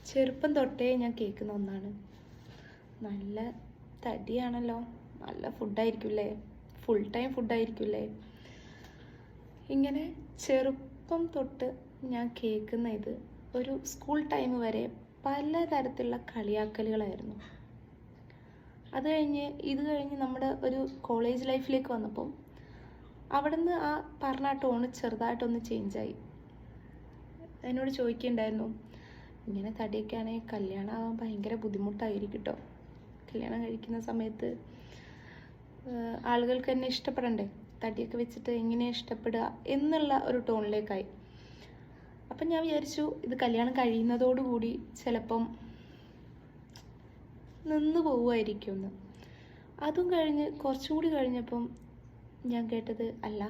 ചെറുപ്പം തൊട്ടേ ഞാൻ കേൾക്കുന്ന ഒന്നാണ്. നല്ല തടിയാണല്ലോ, നല്ല ഫുഡായിരിക്കില്ലേ, ഫുൾ ടൈം ഫുഡായിരിക്കില്ലേ. ഇങ്ങനെ ചെറുപ്പം തൊട്ട് ഞാൻ കേൾക്കുന്ന ഒരു സ്കൂൾ ടൈം വരെ പലതരത്തിലുള്ള കളിയാക്കലുകളായിരുന്നു. ഇത് കഴിഞ്ഞ് നമ്മുടെ ഒരു കോളേജ് ലൈഫിലേക്ക് വന്നപ്പം അവിടുന്ന് ആ പറഞ്ഞ ടോണ് ചെറുതായിട്ടൊന്ന് ചേഞ്ചായി. എന്നോട് ചോദിക്കുകയുണ്ടായിരുന്നു, ഇങ്ങനെ തടിയൊക്കെ ആണെങ്കിൽ കല്യാണം ആവാൻ ഭയങ്കര ബുദ്ധിമുട്ടായിരിക്കും കേട്ടോ, കല്യാണം കഴിക്കുന്ന സമയത്ത് ആളുകൾക്ക് എന്നെ ഇഷ്ടപ്പെടണ്ടേ, തടിയൊക്കെ വെച്ചിട്ട് എങ്ങനെയാണ് ഇഷ്ടപ്പെടുക എന്നുള്ള ഒരു ടോണിലേക്കായി. അപ്പം ഞാൻ വിചാരിച്ചു ഇത് കല്യാണം കഴിയുന്നതോടുകൂടി ചിലപ്പം നിന്ന് പോവുമായിരിക്കുമെന്ന്. അതും കഴിഞ്ഞ് കുറച്ചും കൂടി കഴിഞ്ഞപ്പം ഞാൻ കേട്ടത്, അല്ല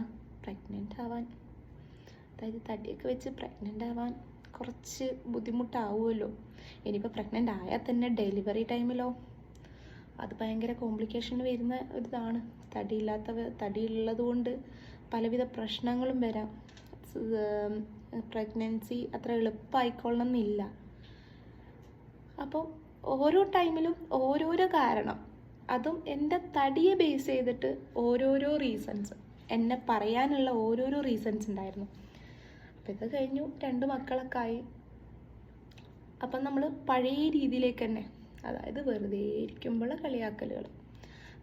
പ്രഗ്നൻ്റ് ആവാൻ, അതായത് തടിയൊക്കെ വെച്ച് പ്രഗ്നൻ്റ് ആവാൻ കുറച്ച് ബുദ്ധിമുട്ടാവുമല്ലോ. ഇനിയിപ്പോൾ പ്രഗ്നൻ്റ് ആയാൽ തന്നെ ഡെലിവറി ടൈമിലോ അത് ഭയങ്കര കോംപ്ലിക്കേഷൻ വരുന്ന ഒരിതാണ്. തടിയുള്ളത് കൊണ്ട് പലവിധ പ്രശ്നങ്ങളും വരാം. പ്രഗ്നൻസി അത്ര എളുപ്പമായിക്കൊള്ളണം എന്നില്ല. അപ്പോൾ ഓരോ ടൈമിലും ഓരോരോ കാരണം, അതും എൻ്റെ തടിയെ ബേസ് ചെയ്തിട്ട് ഓരോരോ റീസൺസ്, എന്നെ പറയാനുള്ള ഓരോരോ റീസൺസ് ഉണ്ടായിരുന്നു. അപ്പം ഇത് കഴിഞ്ഞു, 2 മക്കളൊക്കെ ആയി. അപ്പം നമ്മൾ പഴയ രീതിയിലേക്ക് തന്നെ, അതായത് വെറുതെ ഇരിക്കുമ്പോൾ കളിയാക്കലുകൾ,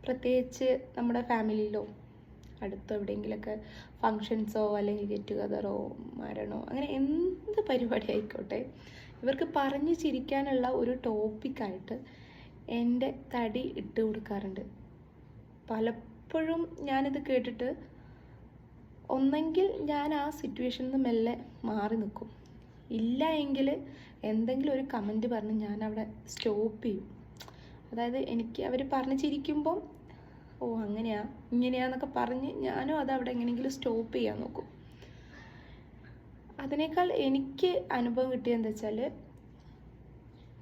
പ്രത്യേകിച്ച് നമ്മുടെ ഫാമിലിയിലോ അടുത്തോ എവിടെയെങ്കിലുമൊക്കെ ഫങ്ഷൻസോ അല്ലെങ്കിൽ ഗെറ്റ് ടുഗദറോ മരണോ അങ്ങനെ എന്ത് പരിപാടി ആയിക്കോട്ടെ, ഇവർക്ക് പറഞ്ഞു ചിരിക്കാനുള്ള ഒരു ടോപ്പിക്കായിട്ട് എൻ്റെ തടി ഇട്ട് കൊടുക്കാറുണ്ട്. പലപ്പോഴും ഞാനിത് കേട്ടിട്ട് ഒന്നെങ്കിൽ ഞാൻ ആ സിറ്റുവേഷനിൽ നിന്ന് മെല്ലെ മാറി നിൽക്കും, ഇല്ല എങ്കിൽ എന്തെങ്കിലും ഒരു കമൻറ്റ് പറഞ്ഞ് ഞാൻ അവിടെ സ്റ്റോപ്പ് ചെയ്യും. അതായത് എനിക്ക് അവർ പറഞ്ഞ് ചിരിക്കുമ്പം ഓ അങ്ങനെയാ ഇങ്ങനെയാന്നൊക്കെ പറഞ്ഞ് ഞാനും അത് അവിടെ എങ്ങനെയെങ്കിലും സ്റ്റോപ്പ് ചെയ്യാൻ നോക്കും. അതിനേക്കാൾ എനിക്ക് അനുഭവം കിട്ടിയതെന്ന് വെച്ചാൽ,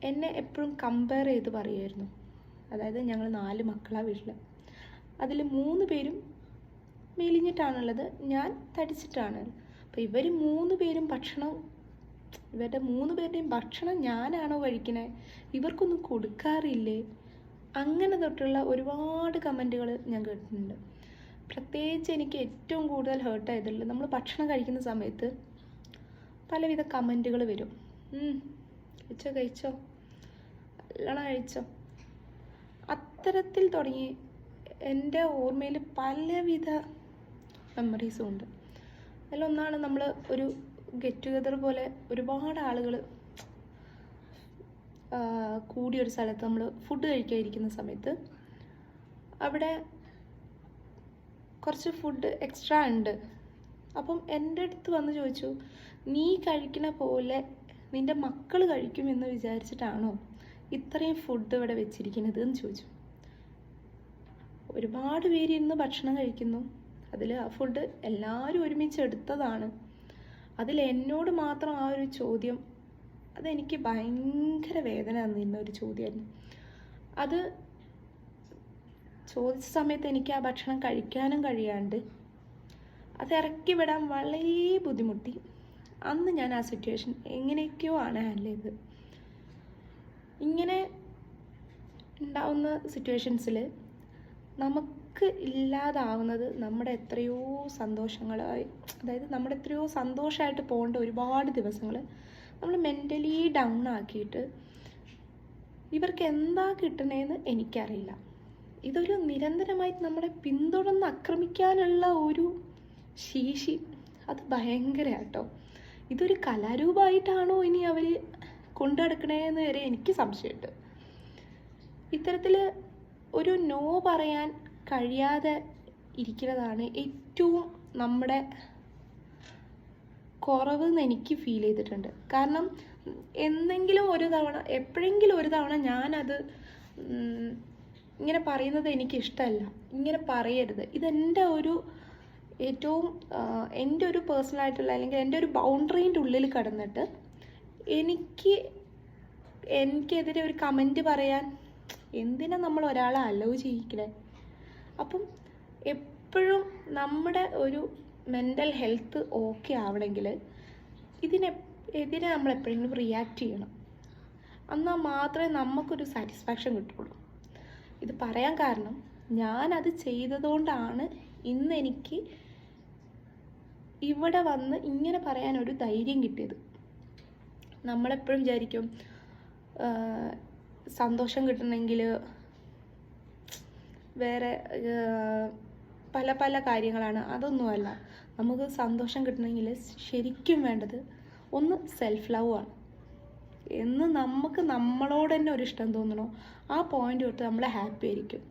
എന്നെ എപ്പോഴും കമ്പയർ ചെയ്ത് പറയുമായിരുന്നു. അതായത് ഞങ്ങൾ 4 മക്കളാണ് വീട്ടിൽ, അതിൽ 3 പേരും മെലിഞ്ഞിട്ടാണുള്ളത്, ഞാൻ തടിച്ചിട്ടാണ്. അപ്പോൾ ഇവരുടെ 3 പേരുടെയും ഭക്ഷണം ഞാനാണോ കഴിക്കണേ, ഇവർക്കൊന്നും കൊടുക്കാറില്ലേ, അങ്ങനെ തൊട്ടുള്ള ഒരുപാട് കമൻറ്റുകൾ ഞാൻ കേട്ടിട്ടുണ്ട്. പ്രത്യേകിച്ച് എനിക്ക് ഏറ്റവും കൂടുതൽ ഹേർട്ടായതുള്ളത്, നമ്മൾ ഭക്ഷണം കഴിക്കുന്ന സമയത്ത് പലവിധ കമൻറ്റുകൾ വരും. കഴിച്ചോ നല്ലോണം കഴിച്ചോ, അത്തരത്തിൽ തുടങ്ങി എൻ്റെ ഓർമ്മയിൽ പലവിധ മെമ്മറീസും ഉണ്ട്. അതിലൊന്നാണ്, നമ്മൾ ഒരു ഗെറ്റ് ടുഗദർ പോലെ ഒരുപാട് ആളുകൾ കൂടിയൊരു സ്ഥലത്ത് നമ്മൾ ഫുഡ് കഴിക്കാതിരിക്കുന്ന സമയത്ത് അവിടെ കുറച്ച് ഫുഡ് എക്സ്ട്രാ ഉണ്ട്. അപ്പം എൻ്റെ അടുത്ത് വന്ന് ചോദിച്ചു, നീ കഴിക്കണ പോലെ നിൻ്റെ മക്കൾ കഴിക്കുമെന്ന് വിചാരിച്ചിട്ടാണോ ഇത്രയും ഫുഡ് ഇവിടെ വെച്ചിരിക്കുന്നത് എന്ന് ചോദിച്ചു. ഒരുപാട് പേര് ഇന്ന് ഭക്ഷണം കഴിക്കുന്നു, അതിൽ ആ ഫുഡ് എല്ലാവരും ഒരുമിച്ച് എടുത്തതാണ്. അതിൽ എന്നോട് മാത്രം ആ ഒരു ചോദ്യം, അതെനിക്ക് ഭയങ്കര വേദന തന്നിരുന്ന ഒരു ചോദ്യമായിരുന്നു. അത് ചോദിച്ച സമയത്ത് എനിക്ക് ആ ഭക്ഷണം കഴിക്കാനും കഴിയാണ്ട് അത് ഇറക്കി വിടാൻ വളരെ ബുദ്ധിമുട്ടി. അന്ന് ഞാൻ ആ സിറ്റുവേഷൻ എങ്ങനെയൊക്കെയോ ആണ് ഹാൻഡിൽ ചെയ്തത്. ഇങ്ങനെ ഉണ്ടാവുന്ന സിറ്റുവേഷൻസിൽ നമുക്ക് ഇല്ലാതാവുന്നത് നമ്മുടെ എത്രയോ സന്തോഷങ്ങളായി, അതായത് നമ്മുടെ എത്രയോ സന്തോഷമായിട്ട് പോകേണ്ട ഒരുപാട് ദിവസങ്ങൾ നമ്മൾ മെൻ്റലി ഡൗൺ ആക്കിയിട്ട്, ഇവർക്ക് എന്താ കിട്ടണേന്ന് എനിക്കറിയില്ല, ഇതൊരു നിരന്തരമായിട്ട് നമ്മളെ പിന്തുടർന്ന് ആക്രമിക്കാനുള്ള ഒരു ശേഷി, അത് ഭയങ്കര കേട്ടോ. ഇതൊരു കലാരൂപമായിട്ടാണോ ഇനി അവർ കൊണ്ടു നടക്കണേന്ന് വരെ എനിക്ക് സംശയമുണ്ട്. ഇത്തരത്തിൽ ഒരു നോ പറയാൻ കഴിയാതെ ഇരിക്കുന്നതാണ് ഏറ്റവും നമ്മുടെ കുറവെന്ന് എനിക്ക് ഫീൽ ചെയ്തിട്ടുണ്ട്. കാരണം എപ്പോഴെങ്കിലും ഒരു തവണ ഞാനത് ഇങ്ങനെ പറയുന്നത് എനിക്കിഷ്ടമല്ല, ഇങ്ങനെ പറയരുത്, ഇതെൻ്റെ ഒരു ഏറ്റവും എൻ്റെ ഒരു പേഴ്സണലായിട്ടുള്ള അല്ലെങ്കിൽ എൻ്റെ ഒരു ബൗണ്ടറീൻ്റെ ഉള്ളിൽ കിടന്നിട്ട് എനിക്കെതിരെ ഒരു കമൻറ്റ് പറയാൻ എന്തിനാ നമ്മൾ ഒരാളെ അലൗ ചെയ്യിക്കണേ. അപ്പം എപ്പോഴും നമ്മുടെ ഒരു മെൻ്റൽ ഹെൽത്ത് ഓക്കെ ആവണമെങ്കിൽ ഇതിനെതിരെ നമ്മൾ എപ്പോഴെങ്കിലും റിയാക്ട് ചെയ്യണം. എന്നാൽ മാത്രമേ നമുക്കൊരു സാറ്റിസ്ഫാക്ഷൻ കിട്ടുള്ളൂ. ഇത് പറയാൻ കാരണം ഞാനത് ചെയ്തതുകൊണ്ടാണ് ഇന്ന് എനിക്ക് ഇവിടെ വന്ന് ഇങ്ങനെ പറയാനൊരു ധൈര്യം കിട്ടിയത്. നമ്മളെപ്പോഴും വിചാരിക്കും സന്തോഷം കിട്ടണമെങ്കിൽ വേറെ പല പല കാര്യങ്ങളാണ്. അതൊന്നുമല്ല. നമുക്ക് സന്തോഷം കിട്ടണമെങ്കിൽ ശരിക്കും വേണ്ടത് ഒന്ന് സെൽഫ് ലവ് ആണ്. എന്ന് നമുക്ക് നമ്മളോട് തന്നെ ഒരു ഇഷ്ടം തോന്നണോ ആ പോയിന്റ് തൊട്ട് നമ്മൾ ഹാപ്പി ആയിരിക്കും.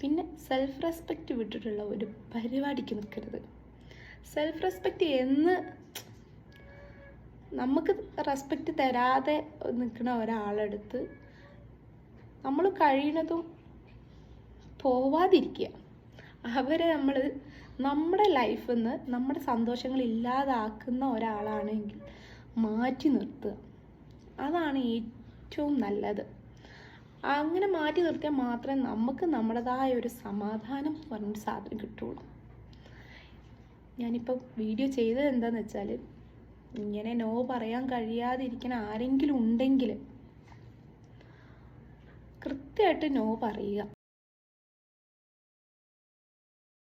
പിന്നെ സെൽഫ് റെസ്പെക്റ്റ് വിട്ടിട്ടുള്ള ഒരു പരിപാടിക്ക് നിൽക്കരുത്. സെൽഫ് റെസ്പെക്റ്റ് എന്ന് നമുക്ക് റെസ്പെക്റ്റ് തരാതെ നിൽക്കുന്ന ഒരാളെടുത്ത് നമ്മൾ കഴിയുന്നതും പോവാതിരിക്കുക. അവരെ നമ്മൾ നമ്മുടെ ലൈഫിൽ നിന്ന് നമ്മുടെ സന്തോഷങ്ങൾ ഇല്ലാതാക്കുന്ന ഒരാളാണെങ്കിൽ മാറ്റി നിർത്തുക. അതാണ് ഏറ്റവും നല്ലത്. അങ്ങനെ മാറ്റി നിർത്തിയാൽ മാത്രമേ നമുക്ക് നമ്മുടേതായ ഒരു സമാധാനം പറഞ്ഞൊരു സാധനം കിട്ടുള്ളൂ. ഞാനിപ്പോൾ വീഡിയോ ചെയ്തത് എന്താണെന്ന് വെച്ചാൽ, ഇങ്ങനെ നോ പറയാൻ കഴിയാതിരിക്കുന്ന ആരെങ്കിലും ഉണ്ടെങ്കിൽ കൃത്യമായിട്ട് നോ പറയുക.